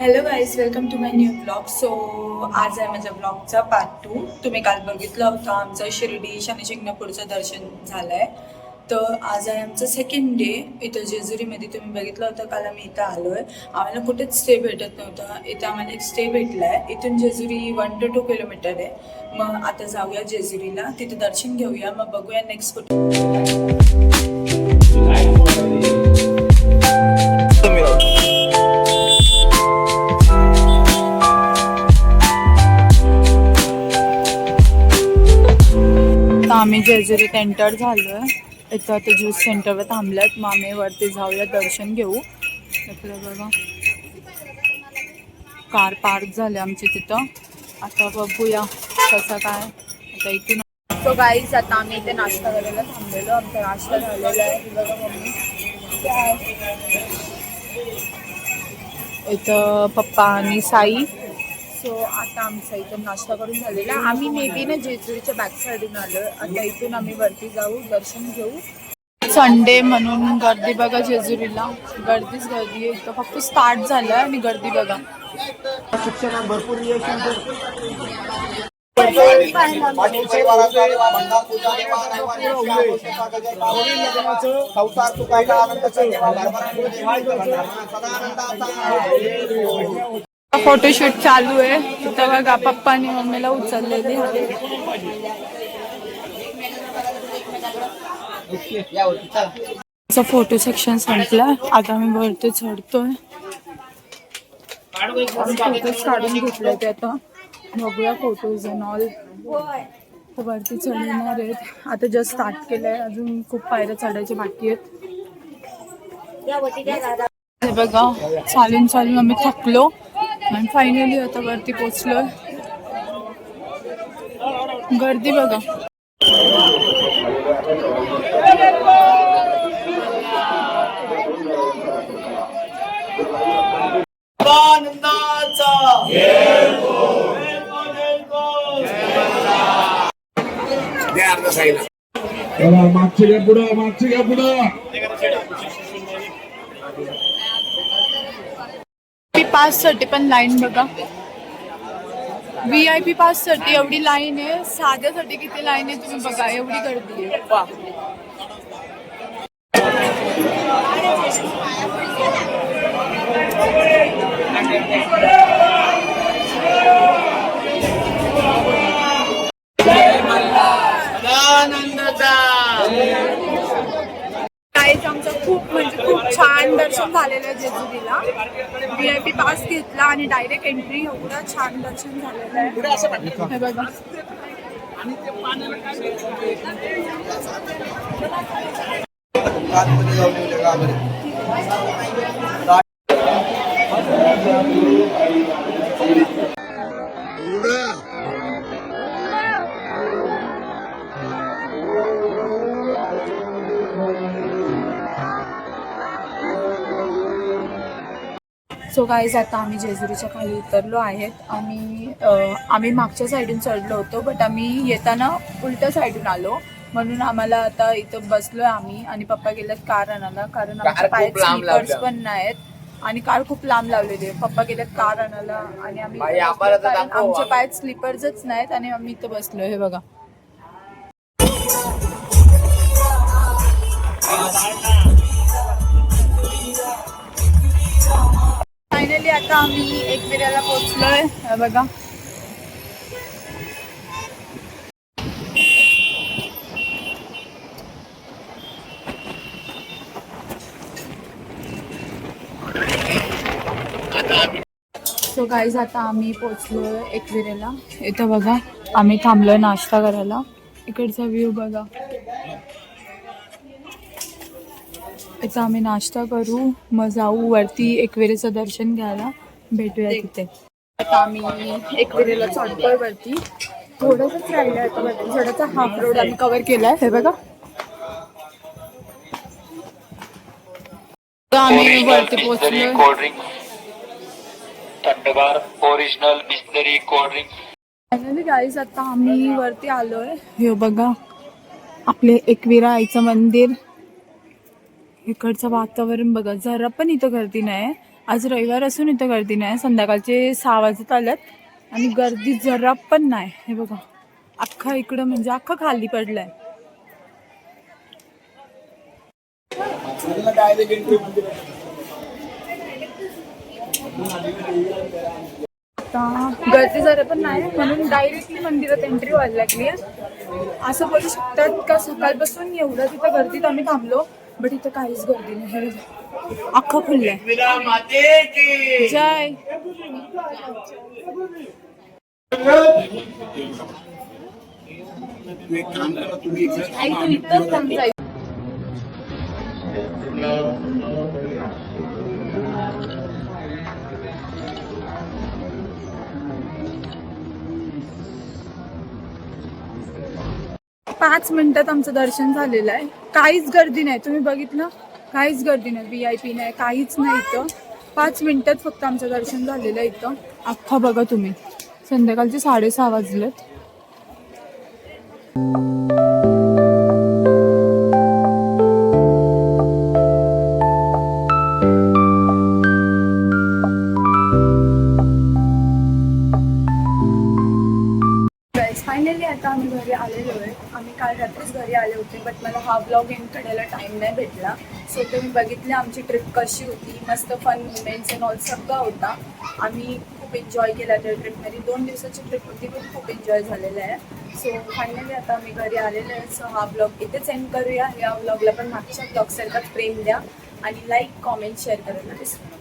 Hello guys, welcome to my new blog. So आज आहे माझ्या ब्लॉगचा पार्ट 2. तुम्ही काल बघितलं होतं आमचं शिर्डी शनी शिंगणापूरचं दर्शन झालं आहे. तर आज आहे आमचं सेकंड डे इथं जेजुरीमध्ये. तुम्ही बघितलं होतं काल आम्ही इथं आलो आहे. आम्हाला कुठेच स्टे भेटत नव्हता. इथं आम्हाला एक स्टे भेटला आहे. इथून जेजुरी 1 to 2 किलोमीटर आहे. मग आता जाऊया जेजुरीला, तिथं दर्शन घेऊया, मग बघूया नेक्स्ट कुठे. आम्ही जेजुरीत एंटर झालोय. इथं ते ज्यूस सेंटरवर थांबल्यात. मग आम्ही वरती जाऊया, दर्शन घेऊ. इकडे बघा कार पार्क झाले आमची तिथं. आता बघूया कसं काय. आता इथून सो गाईज, आता आम्ही इथे नाश्ता करायला थांबलेलो. आमचा नाश्ता झालेला आहे. बघा मम्मी इथं पप्पा आणि साई. सो आता आमचा इथून नाश्ता करून झालेला. आम्ही मे बी ना जेजुरीच्या बॅक साईडून आलो. आता इथून आम्ही वरती जाऊ, दर्शन घेऊ. संडे म्हणून गर्दी बघा जेजुरीला. गर्दीच गर्दी आहे. इथं फक्त स्टार्ट झालं आणि गर्दी बघा. शिक्षणात भरपूर यश फोटोशूट चालू आहे. तिथं बघा पप्पानी मम्मीला उचललेली आहे. फोटो सेक्शन संपला. आता मी वरती चढतोय. फोटोज काढून घेतले ते. आता बघूया फोटोज अँड ऑल. वरती चढणार आहेत. आता जस्ट स्टार्ट केलंय. अजून खूप पायऱ्या चढायच्या बाकी आहेत. हे बघा चालून चालून आम्ही थकलो आणि फायनली आता वरती पोचलोय. गर्दी बघा. मागची घ्या पुढं, मागची घ्या पुढं. पास साठी पण लाईन बघा. VIP पास साठी एवढी लाईन आहे. साध्यासाठी किती लाईन आहे तुम्ही बघा. एवढी गर्दी आहे. काहीच आमचं खूप म्हणजे खूप छान दर्शन झालेलं आहे जेजुरीला. VIP पास घेतला आणि डायरेक्ट एंट्री. एवढं छान दर्शन झालेलं आहे. हे बघा सो गाईज, आता आम्ही जेजुरीच्या खाली उतरलो आहेत. आम्ही मागच्या साईडून चढलो होतो, बट आम्ही येताना उलट्या साईडून आलो. म्हणून आम्हाला आता इथं बसलोय आम्ही. आणि पप्पा गेलेत कार आणायला, कारण आमच्या पायात स्लीपर्स पण नाहीत आणि कार खूप लांब लावलेली आहे. पप्पा गेलेत कार आणायला आणि आम्ही आमच्या पायात स्लीपर्सच नाहीत आणि आम्ही इथं बसलोय. हे बघा फायनली आता आम्ही एकविऱ्याला पोहोचलोय. बघा सो गाईज, आता आम्ही पोहोचलोय एकविरेला. इथं बघा आम्ही थांबलोय नाश्ता करायला. इकडचा व्ह्यू बघा. इथं आम्ही नाश्ता करू, मग जाऊ वरती एकविरेचं दर्शन घ्यायला. भेटूया तिथे. आता आम्ही एकविरेला चढतोय वरती. थोडंसंच राहिलं आता वरती चढायचा. हाफ रोड आम्ही कव्हर केलाय. हे बघा आम्ही वरती पोहोचलोय. थंडगार original Bisleri cold drink. Finally guys, आता आम्ही वरती आलोय. हे बघा आपले एकविरा आईचं मंदिर. इकडचं वातावरण बघा. जरा पण इथं गर्दी नाही. आज रविवार असून इथं गर्दी नाही. संध्याकाळचे 6 वाजत आल्यात आणि गर्दी जरा पण नाही. हे बघा अख्खा इकडं म्हणजे अख्खा खाली पडलाय. आता गर्दी जरा पण नाही म्हणून डायरेक्टली मंदिरात एंट्री व्हायला लागली आहे. असं बोलू शकतात का सकाळपासून एवढं तिथं गर्दीत आम्ही थांबलो बट इथं काहीच गर्दी नाही. हे बघा अख्खं खुललंय. जय आई 5 मिनिटात आमचं दर्शन झालेलं आहे. काहीच गर्दी नाही. तुम्ही बघितलं काहीच गर्दी नाही. VIP नाही काहीच नाही. इथं 5 मिनिटात फक्त आमचं दर्शन झालेलं आहे. इथं अख्खा बघा तुम्ही संध्याकाळचे 6:30 वाजलेत. फायनली आता आम्ही घरी आलेलो आहे. आम्ही काल रात्रीच घरी आले होते बट मला हा ब्लॉग एंड करायला टाईम नाही भेटला. सो तुम्ही बघितले आमची ट्रिप कशी होती. मस्त फन मुमेंट्स अँड ऑल सगळं होता. आम्ही खूप एन्जॉय केला त्या ट्रिपमध्ये. 2 दिवसाची ट्रिप होती पण खूप एन्जॉय झालेलं आहे. सो फायनली आता आम्ही घरी आलेलो आहे. सो हा ब्लॉग इथेच एंड करूया. या ब्लॉगला पण मागच्या ब्लॉगसारखाच प्रेम द्या आणि लाईक कॉमेंट शेअर करायला विसरू नका.